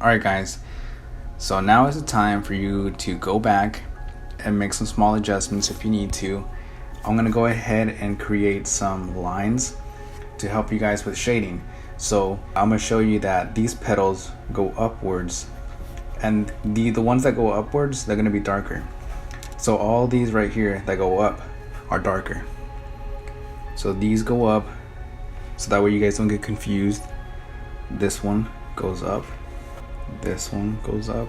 Alright guys, so now is the time for you to go back and make some small adjustments if you need to. I'm going to go ahead and create some lines to help you guys with shading. So I'm going to show you that these petals go upwards, and the ones that go upwards, they're going to be darker. So all these right here that go up are darker. So these go up, so that way you guys don't get confused. This one goes up, this one goes up,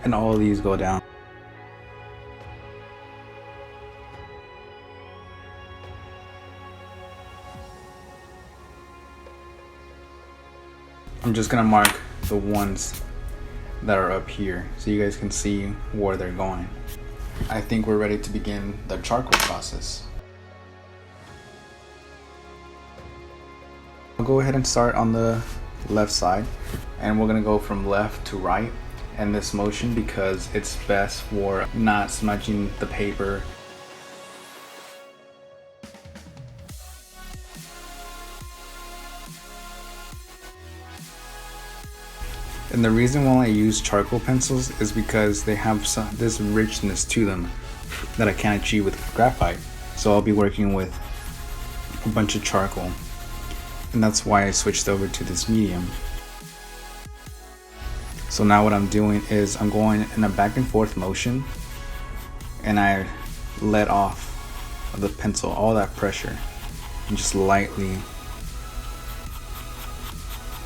and all of these go down. I'm just gonna mark the ones that are up here so you guys can see where they're going. I think we're ready to begin the charcoal process. I'll go ahead and start on the left side, and we're gonna go from left to right in this motion because it's best for not smudging the paper. And the reason why I use charcoal pencils is because they have this richness to them that I can't achieve with graphite. So I'll be working with a bunch of charcoal, and that's why I switched over to this medium. So now what I'm doing is I'm going in a back and forth motion, and I let off of the pencil all that pressure and just lightly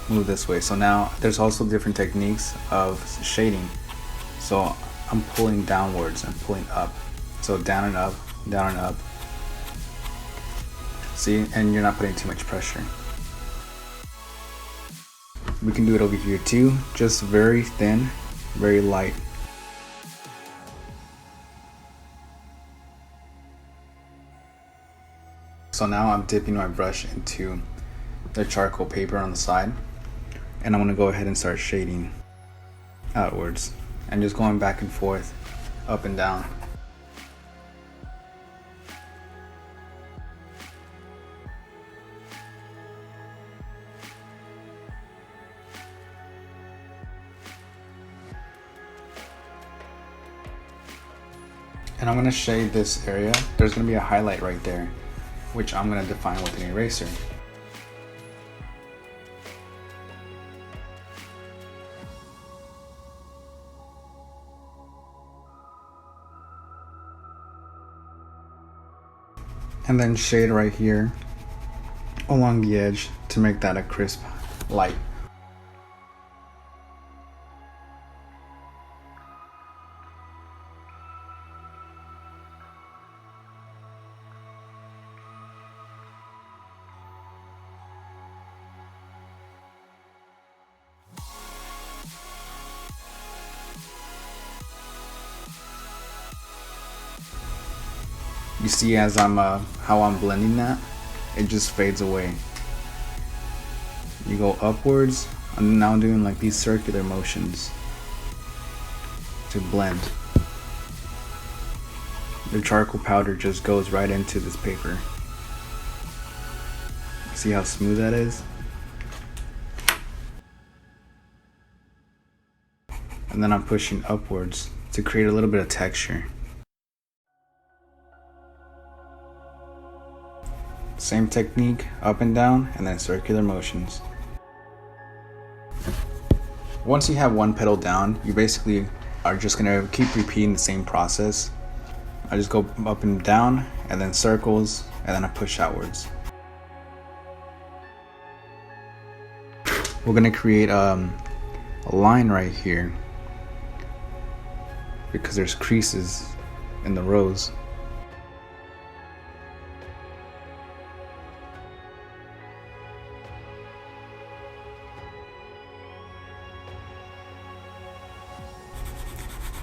move this way. So now there's also different techniques of shading. So I'm pulling downwards and pulling up. So down and up, down and up. See, and you're not putting too much pressure. We can do it over here too, just very thin, very light. So now I'm dipping my brush into the charcoal paper on the side, and I'm going to go ahead and start shading outwards and just going back and forth, up and down. And I'm going to shade this area. There's going to be a highlight right there, which I'm going to define with an eraser. And then shade right here along the edge to make that a crisp light. You see as how I'm blending that, it just fades away. You go upwards, and now I'm doing like these circular motions to blend. The charcoal powder just goes right into this paper. See how smooth that is? And then I'm pushing upwards to create a little bit of texture. Same technique, up and down, and then circular motions. Once you have one petal down, you basically are just gonna keep repeating the same process. I just go up and down, and then circles, and then I push outwards. We're gonna create a line right here because there's creases in the rows.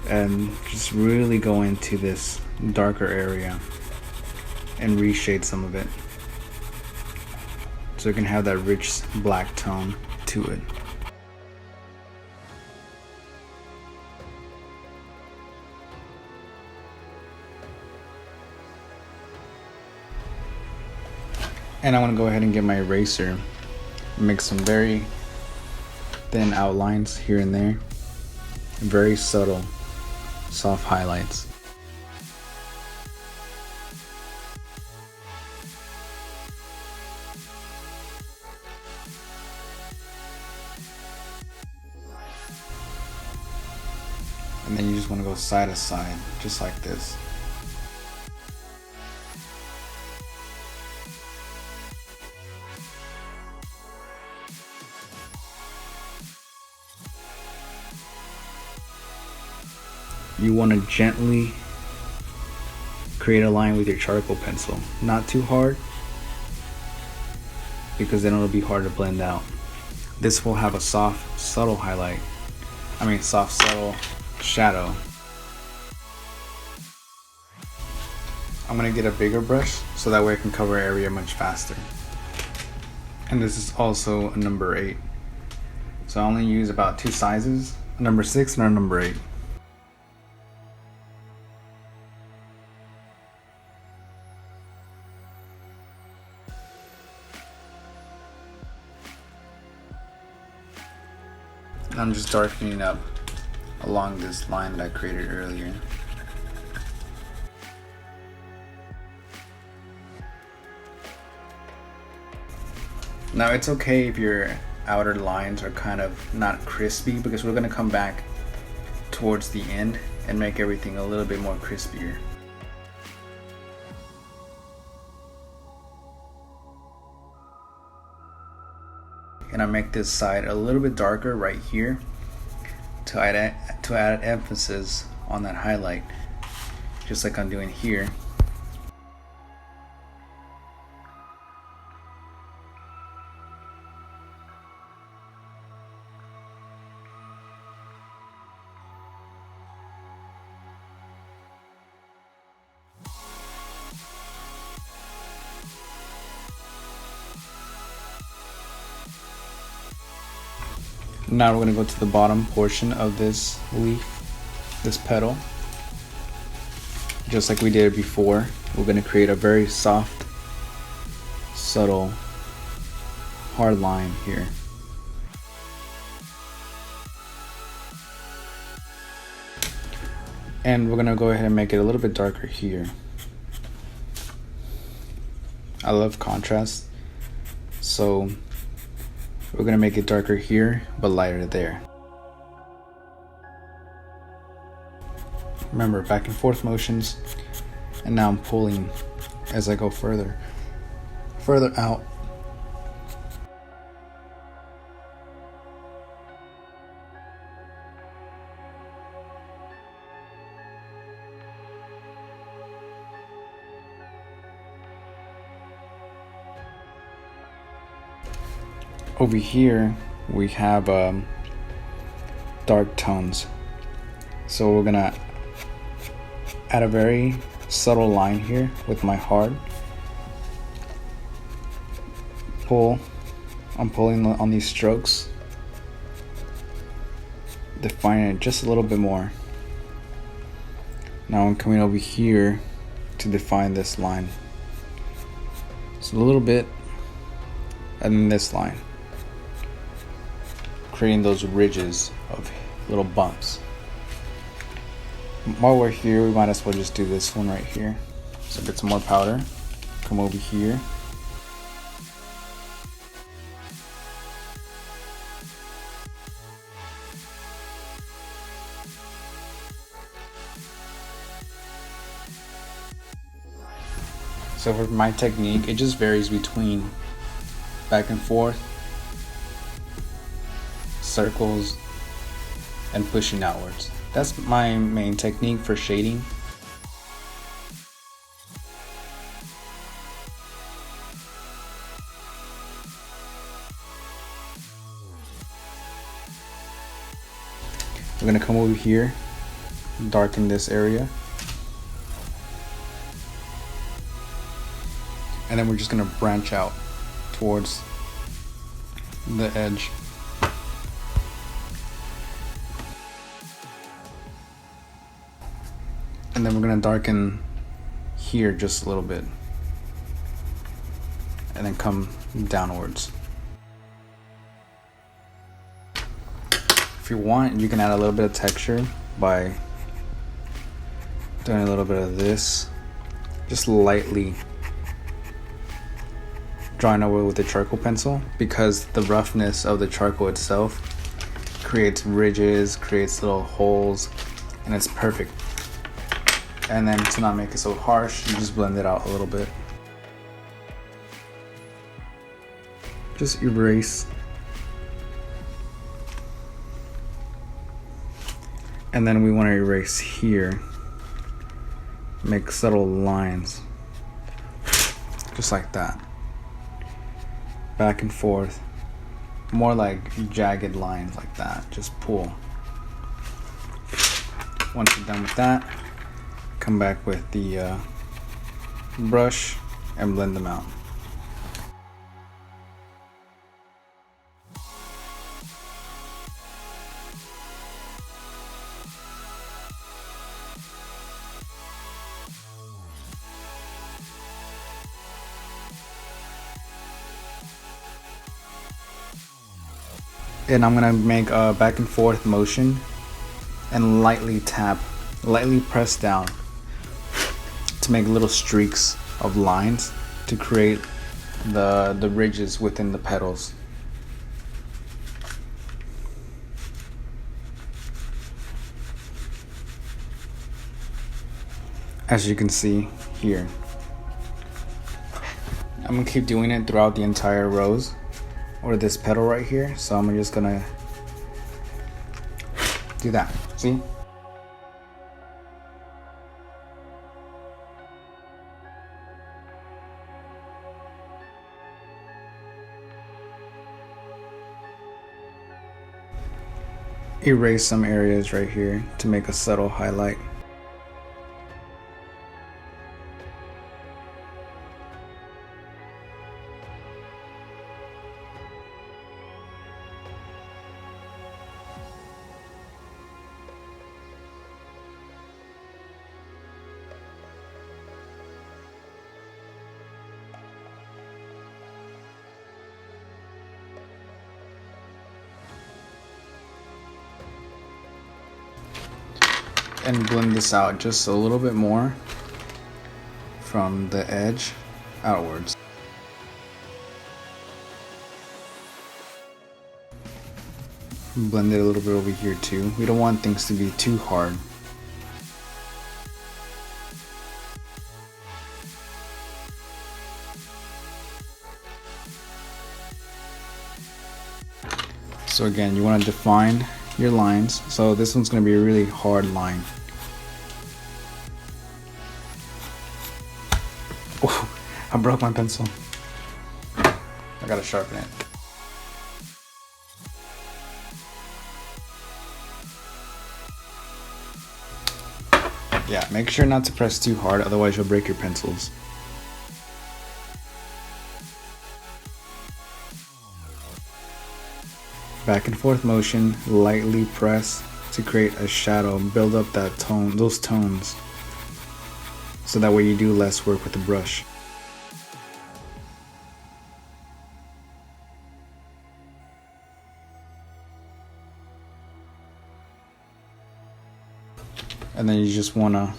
And just really go into this darker area and reshade some of it so it can have that rich black tone to it. And I want to go ahead and get my eraser, make some very thin outlines here and there, very subtle, soft highlights. And then you just want to go side to side, just like this. You want to gently create a line with your charcoal pencil. Not too hard, because then it'll be hard to blend out. This will have a soft, subtle highlight. Soft, subtle shadow. I'm gonna get a bigger brush so that way I can cover area much faster. And this is also a number 8. So I only use about 2 sizes, a number 6 and a number 8. And I'm just darkening up along this line that I created earlier. Now it's okay if your outer lines are kind of not crispy, because we're going to come back towards the end and make everything a little bit more crispier. And I make this side a little bit darker right here to add emphasis on that highlight, just like I'm doing here. Now we're going to go to the bottom portion of this leaf, this petal. Just like we did before, we're going to create a very soft, subtle, hard line here. And we're going to go ahead and make it a little bit darker here. I love contrast, so we're going to make it darker here, but lighter there. Remember, back and forth motions, and now I'm pulling as I go further out. Over here we have dark tones, so we're gonna add a very subtle line here with my hard pull. I'm pulling on these strokes, defining it just a little bit more. Now I'm coming over here to define this line, so a little bit, and then this line, creating those ridges of little bumps. While we're here, we might as well just do this one right here. So get some more powder, come over here. So for my technique, it just varies between back and forth, circles, and pushing outwards. That's my main technique for shading. We're gonna come over here, darken this area, and then we're just gonna branch out towards the edge. And then we're going to darken here just a little bit, and then come downwards. If you want, you can add a little bit of texture by doing a little bit of this, just lightly drawing over with the charcoal pencil, because the roughness of the charcoal itself creates ridges, creates little holes, and it's perfect. And then to not make it so harsh, you just blend it out a little bit. Just erase. And then we want to erase here. Make subtle lines. Just like that. Back and forth. More like jagged lines like that. Just pull. Once you're done with that, come back with the brush and blend them out. And I'm gonna make a back and forth motion and lightly tap, lightly press down to make little streaks of lines to create the ridges within the petals. As you can see here. I'm gonna keep doing it throughout the entire rose, or this petal right here. So I'm just gonna do that. See? Erase some areas right here to make a subtle highlight. And blend this out just a little bit more from the edge outwards. Blend it a little bit over here too. We don't want things to be too hard. So again, you want to define your lines. So this one's going to be a really hard line. Oh, I broke my pencil. I gotta sharpen it. Yeah, make sure not to press too hard, otherwise you'll break your pencils. Back and forth motion, lightly press to create a shadow, build up that tone, those tones, so that way you do less work with the brush. And then you just want to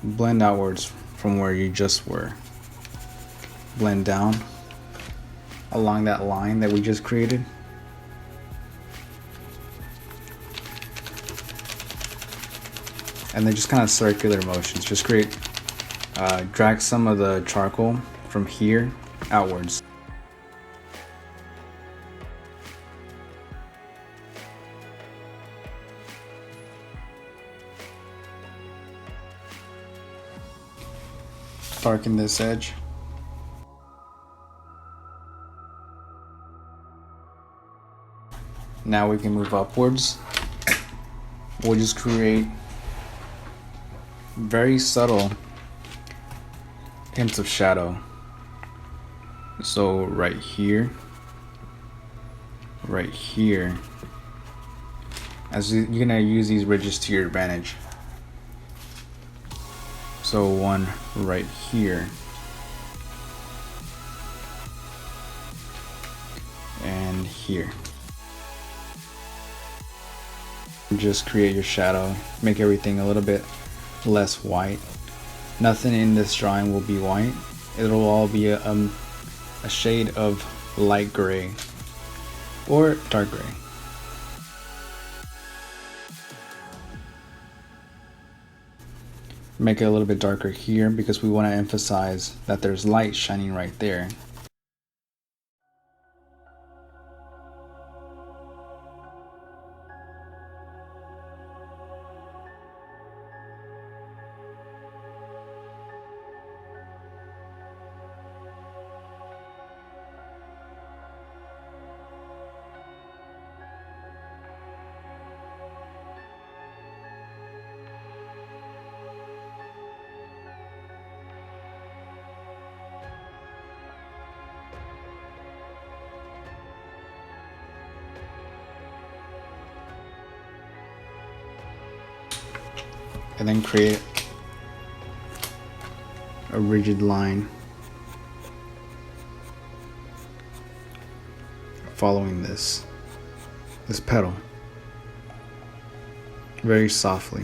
blend outwards from where you just were. Blend down along that line that we just created. And then just kind of circular motions. Just create, drag some of the charcoal from here outwards. Darken this edge. Now we can move upwards. We'll just create very subtle hints of shadow. So right here, as you're gonna use these ridges to your advantage. So one right here, and here. Just create your shadow, make everything a little bit less white. Nothing in this drawing will be white. It'll all be a shade of light gray or dark gray. Make it a little bit darker here because we want to emphasize that there's light shining right there. And then create a rigid line following this petal very softly.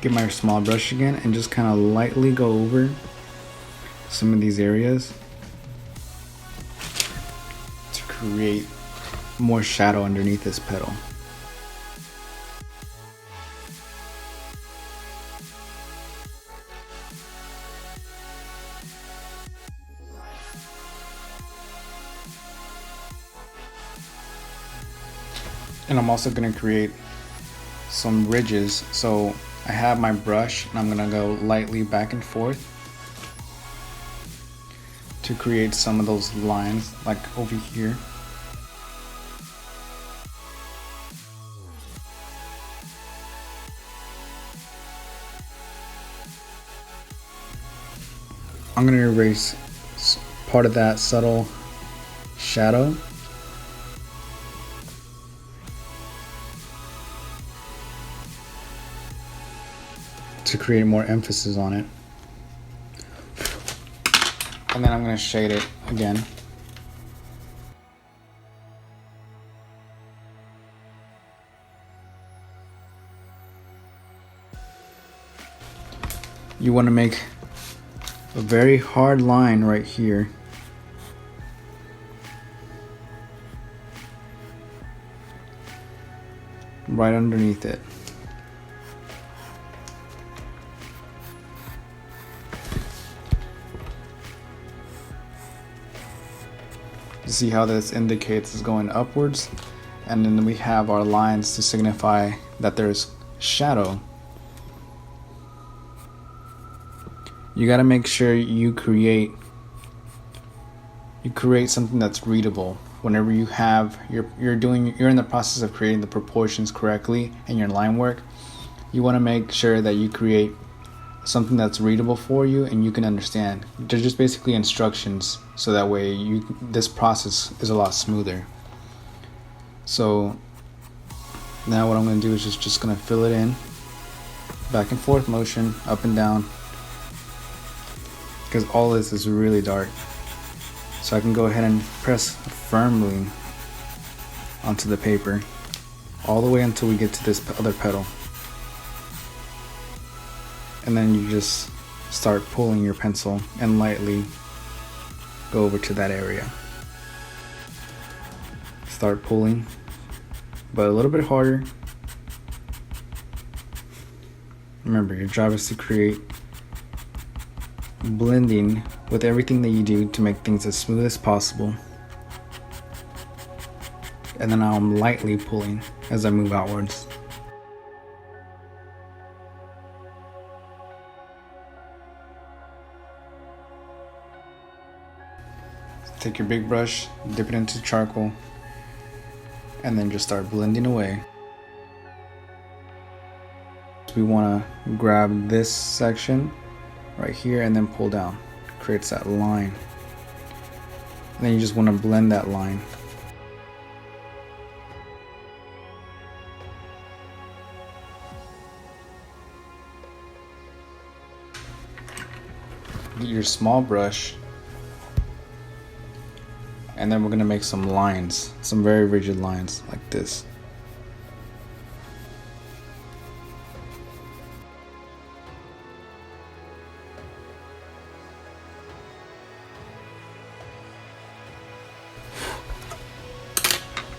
Get my small brush again and just kind of lightly go over some of these areas to create more shadow underneath this petal. And I'm also going to create some ridges. So I have my brush and I'm going to go lightly back and forth to create some of those lines, like over here. I'm going to erase part of that subtle shadow to create more emphasis on it. And then I'm going to shade it again. You want to make a very hard line right here. Right underneath it. You see how this indicates is going upwards, and then we have our lines to signify that there's shadow. You got to make sure you create something that's readable. Whenever you have you're in the process of creating the proportions correctly in your line work, you want to make sure that you create something that's readable for you and you can understand. They're just basically instructions, so that way this process is a lot smoother. So now what I'm going to do is just going to fill it in, back and forth motion, up and down, because all this is really dark. So I can go ahead and press firmly onto the paper all the way until we get to this other petal. And then you just start pulling your pencil and lightly go over to that area. Start pulling, but a little bit harder. Remember, your job is to create blending with everything that you do to make things as smooth as possible. And then now I'm lightly pulling as I move outwards. Take your big brush, dip it into charcoal, and then just start blending away. We want to grab this section right here and then pull down. Creates that line. And then you just want to blend that line. Get your small brush, and then we're gonna make some lines, some very rigid lines like this.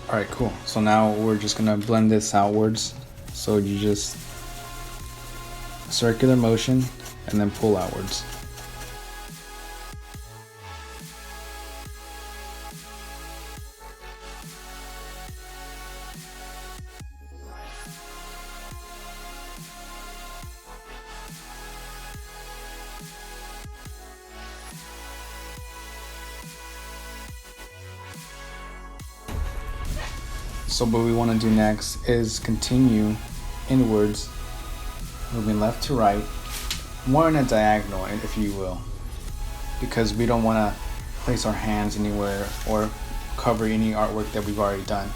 Alright, cool. So now we're just gonna blend this outwards. So you just circular motion and then pull outwards. So what we want to do next is continue inwards, moving left to right, more in a diagonal, if you will, because we don't want to place our hands anywhere or cover any artwork that we've already done.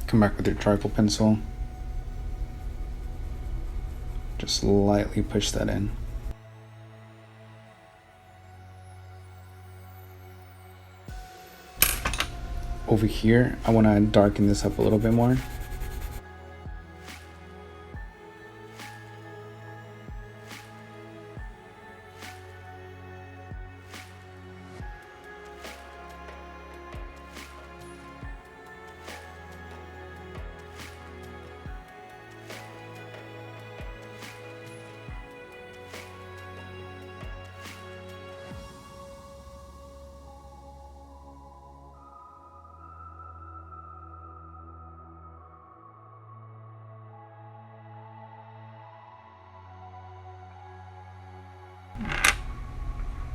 Come back with your charcoal pencil. Just lightly push that in. Over here, I want to darken this up a little bit more.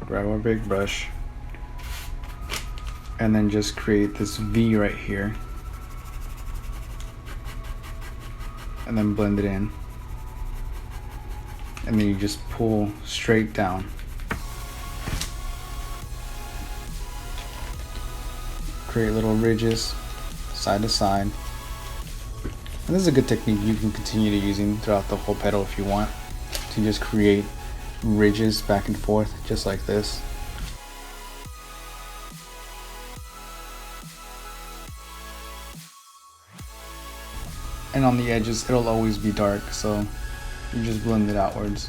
Grab our big brush and then just create this V right here and then blend it in, and then you just pull straight down. Create little ridges side to side, and this is a good technique you can continue to using throughout the whole petal if you want to just create ridges back and forth just like this. And on the edges it'll always be dark, so you just blend it outwards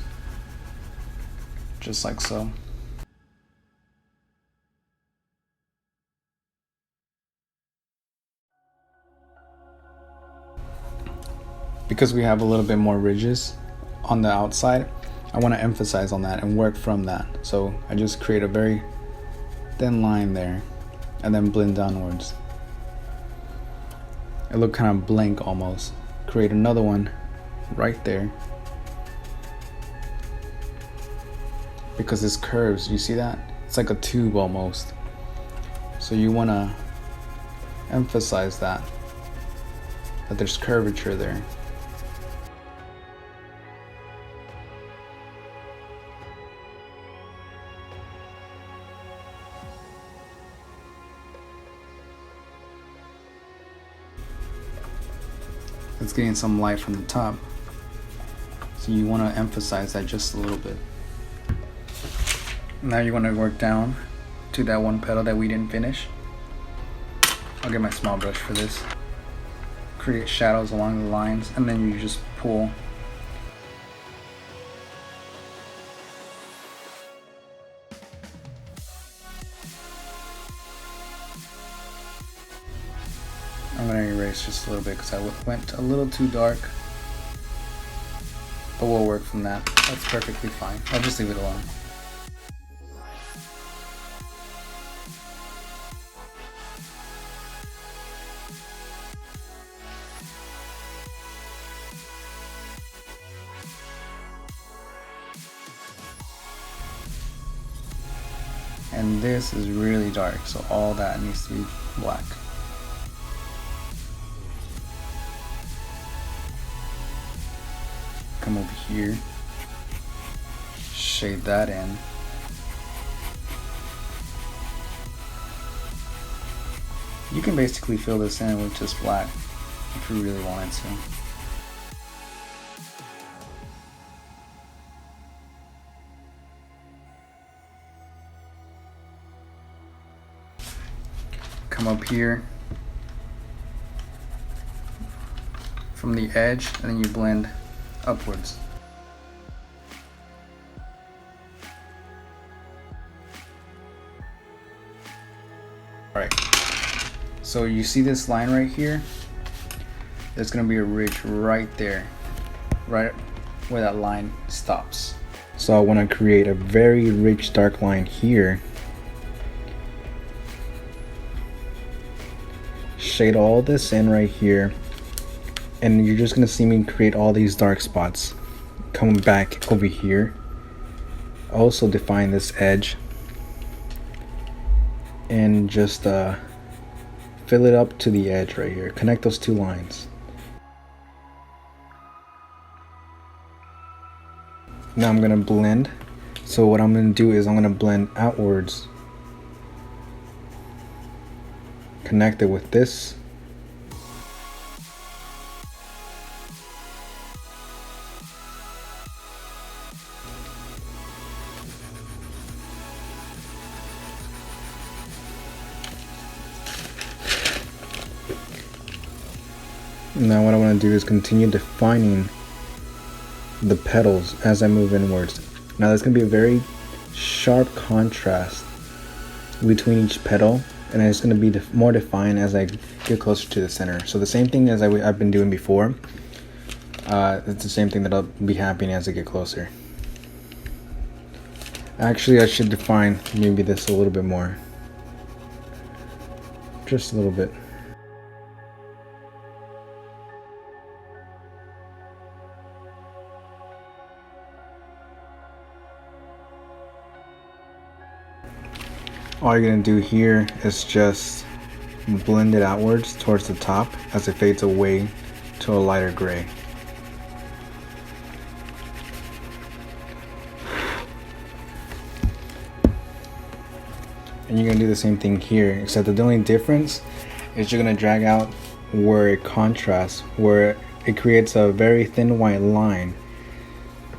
just like so. Because we have a little bit more ridges on the outside, I want to emphasize on that and work from that. So I just create a very thin line there and then blend downwards. It looked kind of blank almost. Create another one right there. Because this curves, you see that? It's like a tube almost. So you want to emphasize that there's curvature there. It's getting some light from the top, so you want to emphasize that just a little bit. Now you want to work down to that one petal that we didn't finish. I'll get my small brush for this. Create shadows along the lines, and then you just pull. I'm going to erase just a little bit because I went a little too dark, but we'll work from that. That's perfectly fine. I'll just leave it alone. And this is really dark, so all that needs to be black. Come over here, shade that in, You can basically fill this in with just black if you really wanted to. Come up here from the edge and then you blend upwards. Alright, so you see this line right here? There's going to be a ridge right there, right where that line stops. So I want to create a very rich dark line here. Shade all this in right here, and you're just going to see me create all these dark spots. Coming back over here, also define this edge and just fill it up to the edge right here. Connect those two lines. Now I'm gonna blend. So what I'm gonna do is I'm gonna blend outwards, connect it with this. Now what I want to do is continue defining the petals as I move inwards. Now there's going to be a very sharp contrast between each petal, and it's going to be more defined as I get closer to the center. So the same thing as I've been doing before, it's the same thing that'll be happening as I get closer. Actually, I should define maybe this a little bit more. Just a little bit. All you're going to do here is just blend it outwards towards the top as it fades away to a lighter gray. And you're going to do the same thing here, except that the only difference is you're going to drag out where it contrasts, where it creates a very thin white line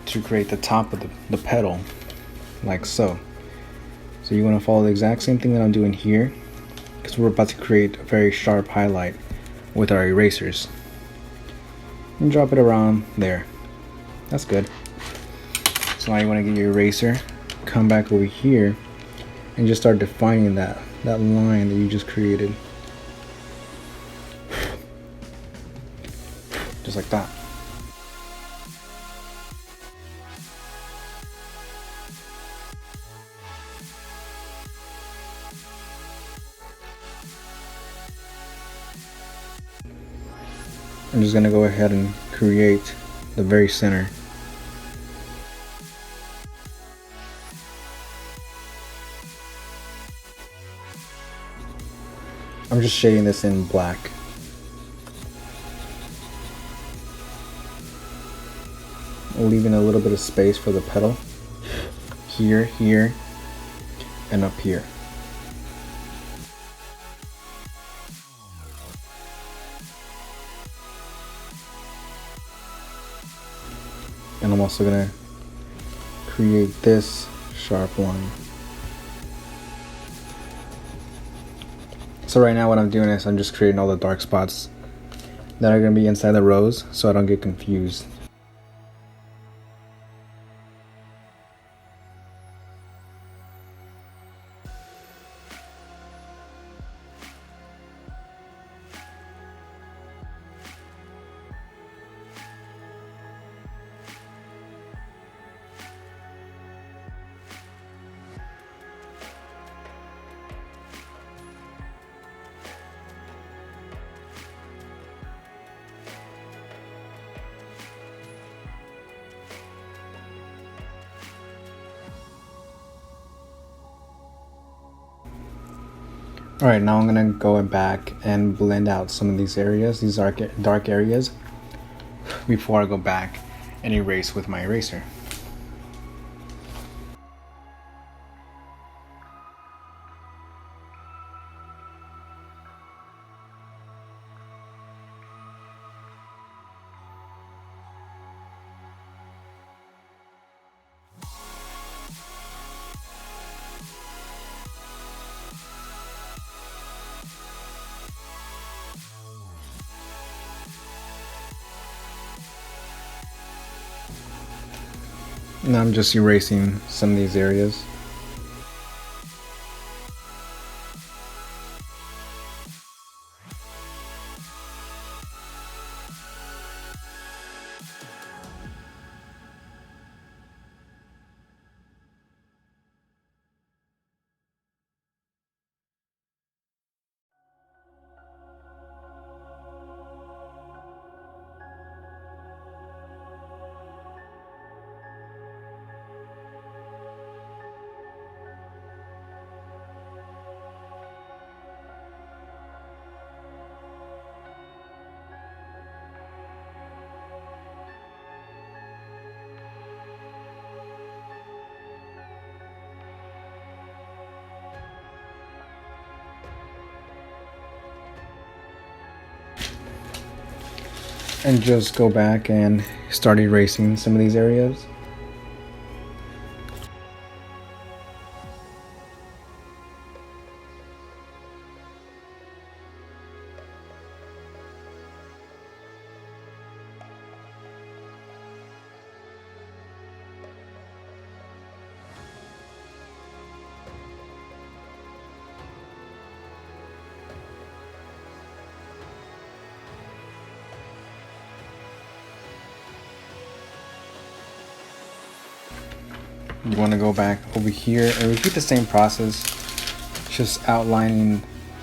to create the top of the petal, like so. So you want to follow the exact same thing that I'm doing here, because we're about to create a very sharp highlight with our erasers. And drop it around there. That's good. So now you want to get your eraser, come back over here, and just start defining that line that you just created. Just like that. I'm just going to go ahead and create the very center. I'm just shading this in black. Leaving a little bit of space for the petal. Here, here, and up here. And I'm also going to create this sharp line. So right now what I'm doing is I'm just creating all the dark spots that are going to be inside the rows so I don't get confused. Alright, now I'm going to go back and blend out some of these areas, these dark areas, before I go back and erase with my eraser. Now I'm just erasing some of these areas. And just go back and start erasing some of these areas. You want to go back over here and repeat the same process, just outlining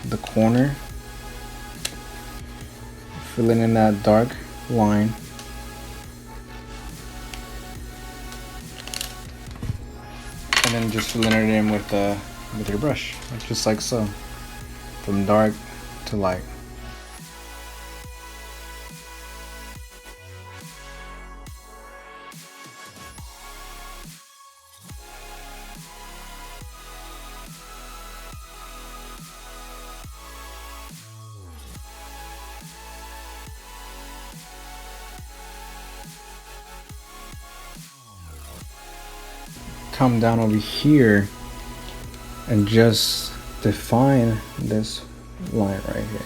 the corner, filling in that dark line, and then just filling it in with your brush, just like so, from dark to light. Come down over here and just define this line right here.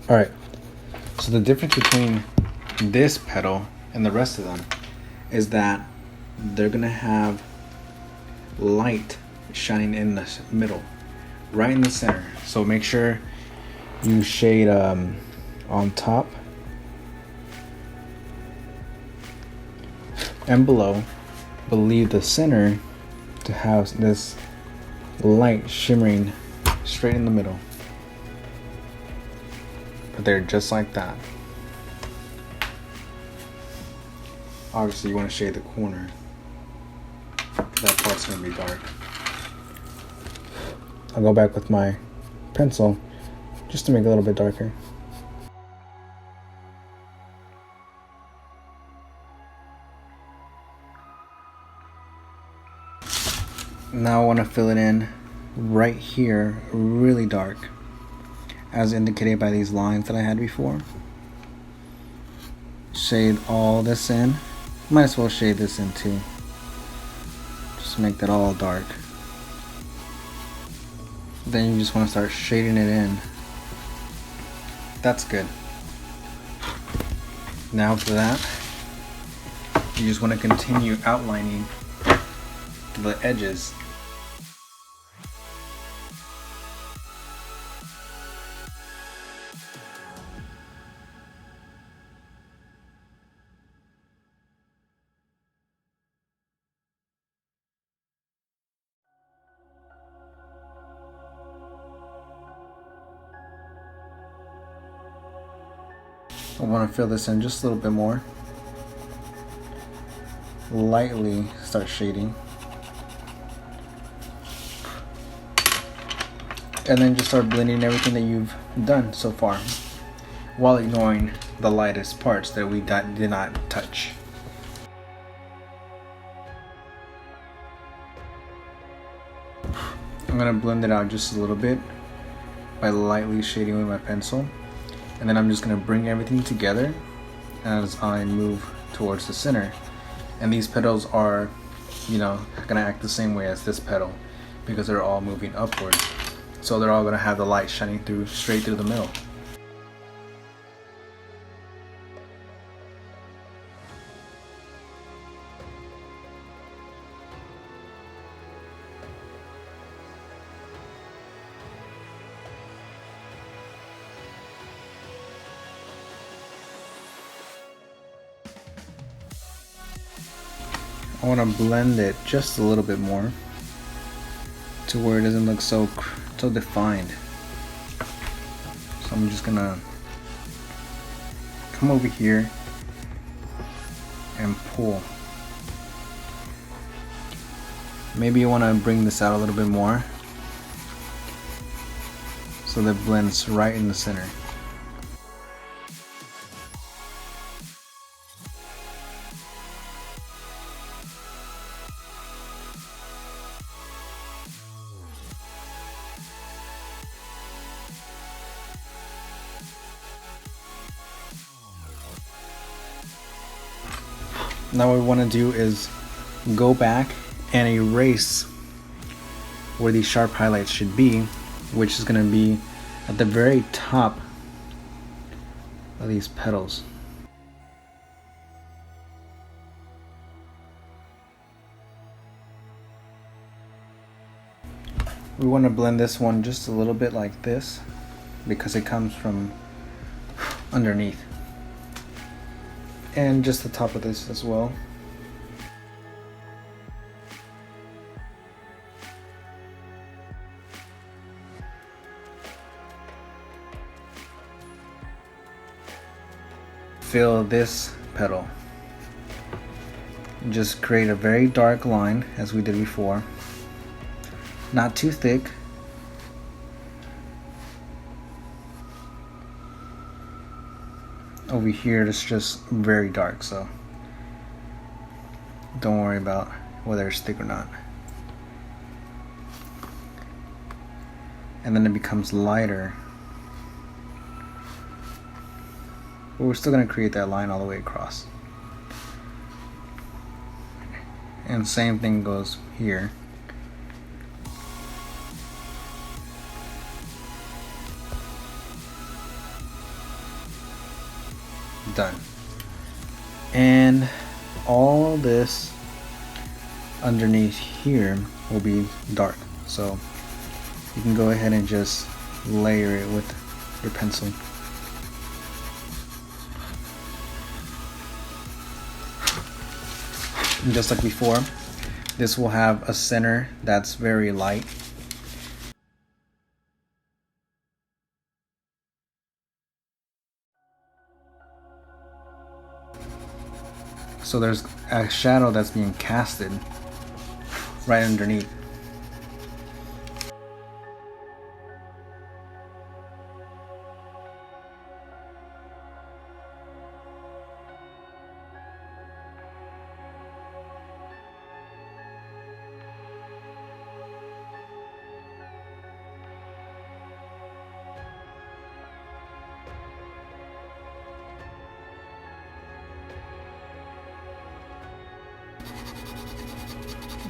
All right, so the difference between this petal and the rest of them is that they're gonna have light shining in the middle, right in the center. So make sure you shade on top and below, but leave the center to have this light shimmering straight in the middle. But they're just like that. Obviously you want to shade the corner. That part's going to be dark. I'll go back with my pencil just to make it a little bit darker. Now I want to fill it in right here really dark, as indicated by these lines that I had before. Shade all this in. Might as well shade this in too. Just make that all dark. Then you just want to start shading it in. That's good. Now for that, you just want to continue outlining the edges. I want to fill this in just a little bit more. Lightly start shading. And then just start blending everything that you've done so far, while ignoring the lightest parts that we did not touch. I'm going to blend it out just a little bit by lightly shading with my pencil. And then I'm just going to bring everything together as I move towards the center. And these petals are, going to act the same way as this petal. because they're all moving upward. So they're all going to have the light shining through straight through the middle. I want to blend it just a little bit more to where it doesn't look so defined. So I'm just gonna come over here and pull. Maybe you want to bring this out a little bit more so that it blends right in the center. Now what we want to do is go back and erase where these sharp highlights should be, which is going to be at the very top of these petals. We want to blend this one just a little bit like this because it comes from underneath. And just the top of this as well. Fill this petal. Just create a very dark line as we did before. Not too thick. Over here it's just very dark, so don't worry about whether it's thick or not. And then it becomes lighter, but we're still going to create that line all the way across. And same thing goes here. Done. And all this underneath here will be dark, so you can go ahead and just layer it with your pencil. And just like before, this will have a center that's very light. So there's a shadow that's being casted right underneath.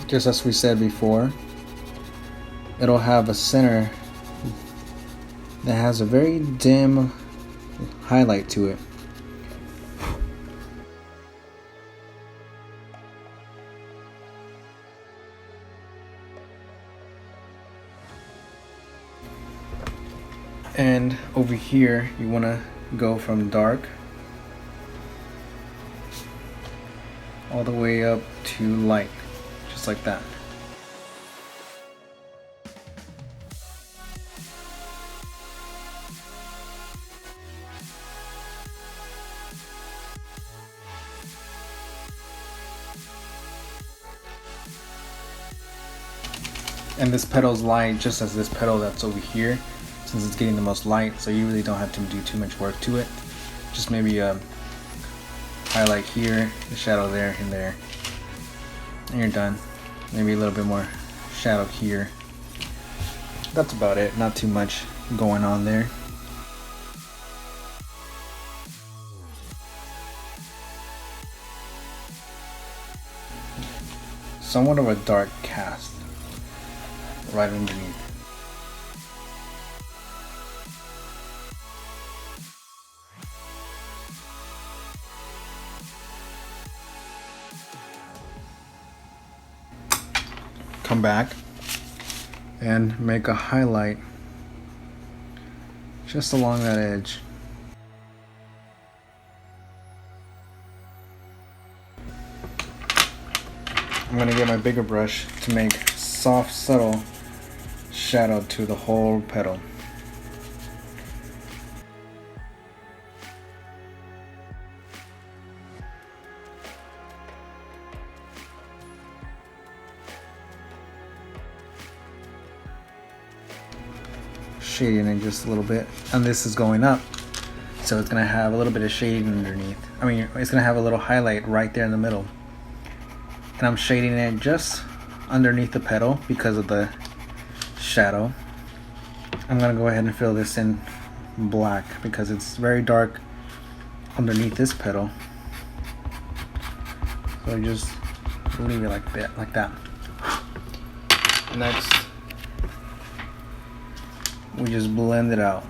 Just as we said before, it'll have a center that has a very dim highlight to it. And over here, you want to go from dark all the way up to light. Just like that. And this petal's light just as this petal that's over here, since it's getting the most light, so you really don't have to do too much work to it. Just maybe a highlight here, the shadow there and there, and you're done. Maybe a little bit more shadow here. That's about it. Not too much going on there. Somewhat of a dark cast. right underneath. Come back and make a highlight just along that edge. I'm going to get my bigger brush to make soft, subtle shadow to the whole petal. Shading it just a little bit, and this is going up, so it's going to have a little bit of shading underneath. I mean, it's going to have a little highlight right there in the middle. And I'm shading it just underneath the petal because of the shadow. I'm gonna go ahead and fill this in black because it's very dark underneath this petal. So just leave it like that. Next, we just blend it out.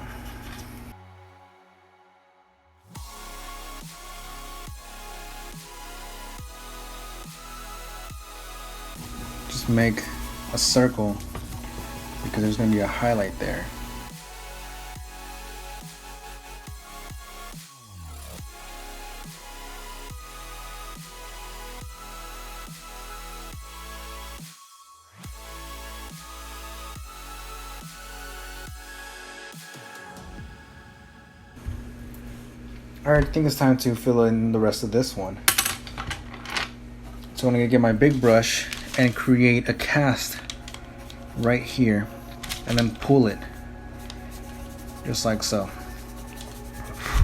Make a circle because there's going to be a highlight there. Alright, I think it's time to fill in the rest of this one. So I'm going to get my big brush and create a cast right here and then pull it just like so.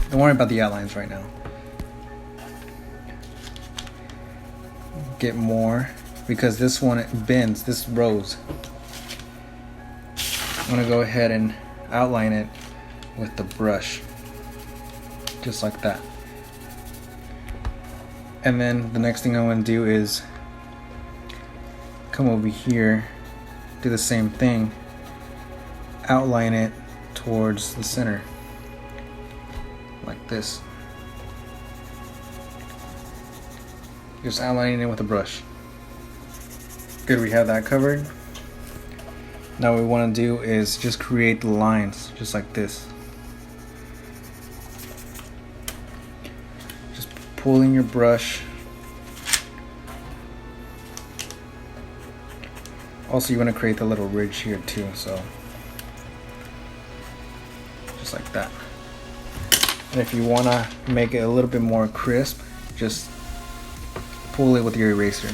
Don't worry about the outlines right now. Get more because this one it bends, this rose. I'm gonna go ahead and outline it with the brush just like that. And then the next thing I want to do is come over here, do the same thing, outline it towards the center like this. Just outlining it with a brush. Good, we have that covered. Now what we want to do is just create the lines just like this. Just pulling your brush. Also, you want to create the little ridge here too, so just like that. And if you want to make it a little bit more crisp, just pull it with your eraser.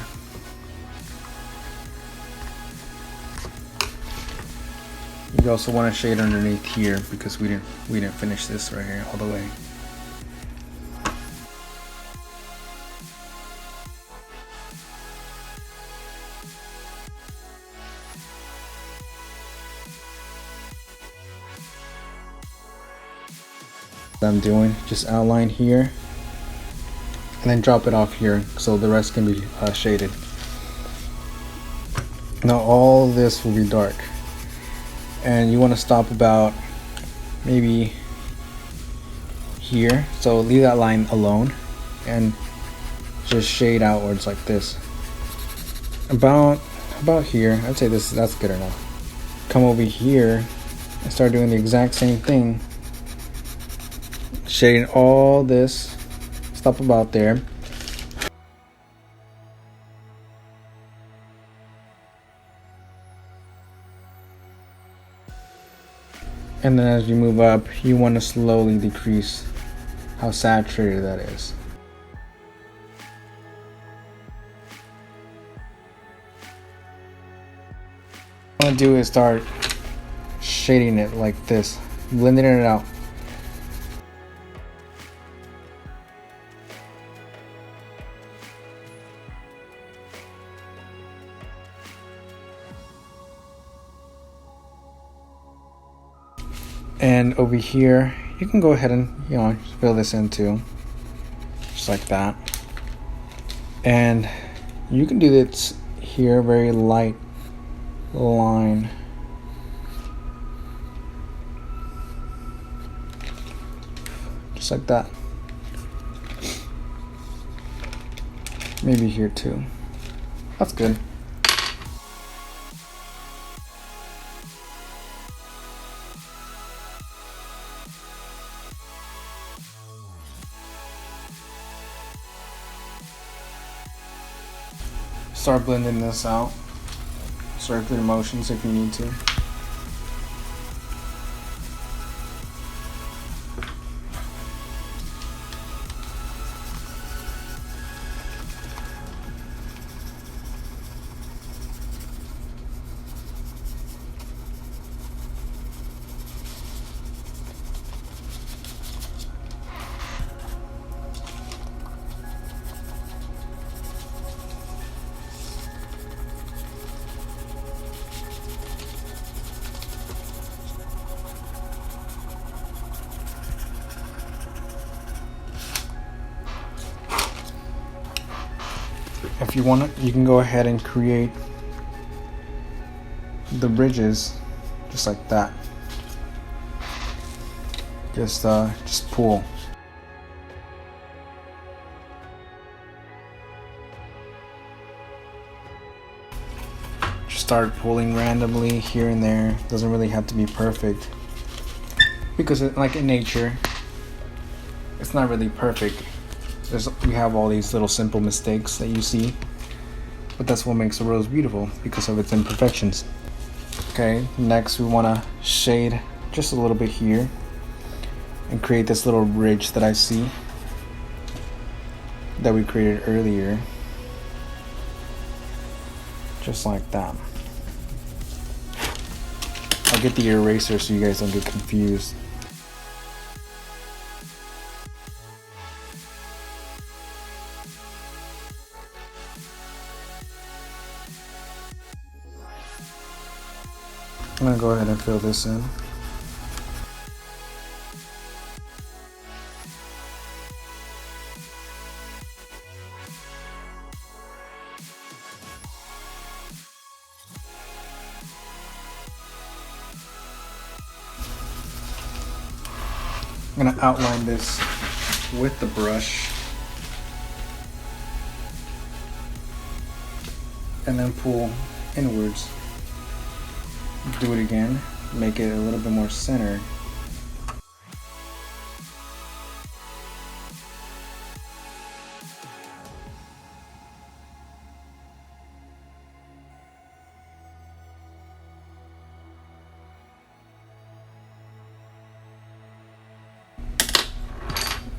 You also want to shade underneath here because we didn't finish this right here all the way. I'm doing just outline here and then drop it off here so the rest can be shaded. Now all this will be dark and you want to stop about maybe here, so leave that line alone and just shade outwards like this. About here, I'd say that's good enough. Come over here and start doing the exact same thing. Shading all this, stop about there. And then as you move up, you want to slowly decrease how saturated that is. What I want to do is start shading it like this, blending it out. And over here, you can go ahead and, fill this in too, just like that. And you can do this here very light line. Just like that. Maybe here too. That's good. Start blending this out. Circular motions if you need to. If you want to, you can go ahead and create the bridges just like that. Just pull. Just start pulling randomly here and there. Doesn't really have to be perfect, because like in nature, it's not really perfect. We have all these little simple mistakes that you see, but that's what makes a rose beautiful, because of its imperfections. Okay, next we want to shade just a little bit here and create this little ridge that I see that we created earlier, just like that. I'll get the eraser so you guys don't get confused. I'm going to go ahead and fill this in. I'm going to outline this with the brush and then pull inwards. Do it again, make it a little bit more centered.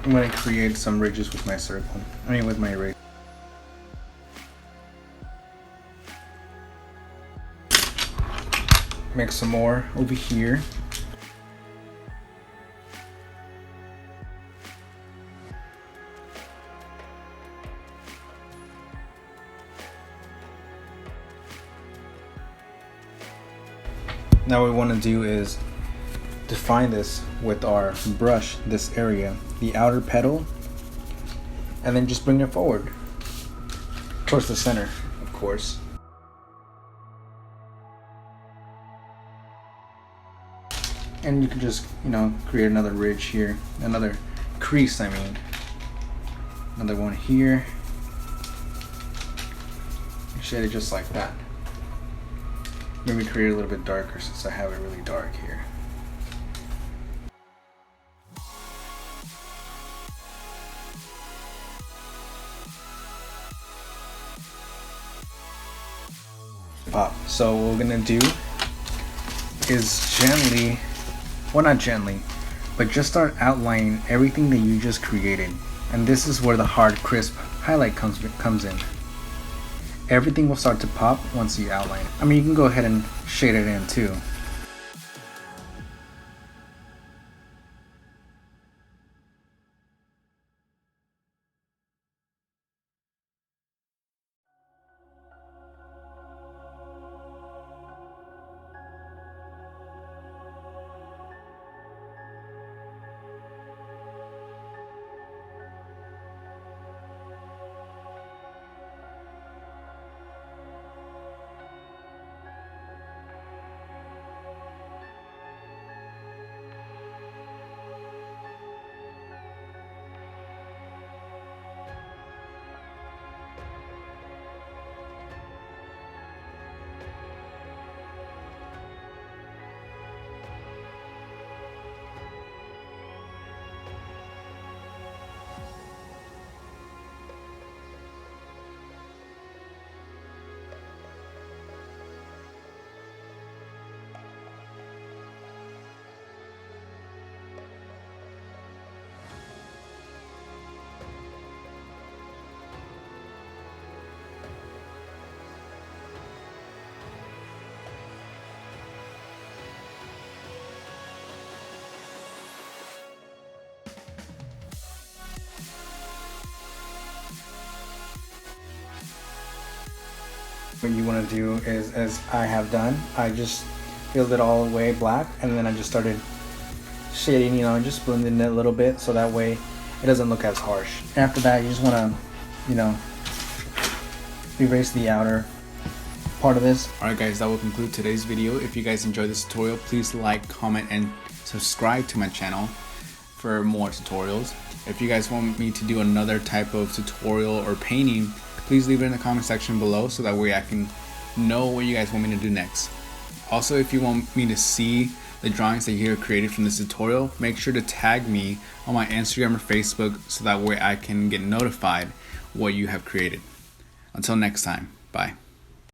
I'm going to create some ridges with my circle. With my eraser. Make some more over here. Now what we want to do is define this with our brush, this area, the outer petal, and then just bring it forward towards the center, of course. And you can just, create another ridge here, another crease, another one here. Shade it just like that. Maybe create it a little bit darker since I have it really dark here. Pop. So what we're gonna do is gently, well, not gently, but just start outlining everything that you just created. And this is where the hard, crisp highlight comes in. Everything will start to pop once you outline. You can go ahead and shade it in too. What you want to do is, as I have done, I just filled it all the way black, and then I just started shading, just blending it a little bit so that way it doesn't look as harsh. After that, you just want to, erase the outer part of this. Alright guys, that will conclude today's video. If you guys enjoyed this tutorial, please like, comment, and subscribe to my channel for more tutorials. If you guys want me to do another type of tutorial or painting, please leave it in the comment section below so that way I can know what you guys want me to do next. Also, if you want me to see the drawings that you have created from this tutorial, make sure to tag me on my Instagram or Facebook so that way I can get notified what you have created. Until next time, bye.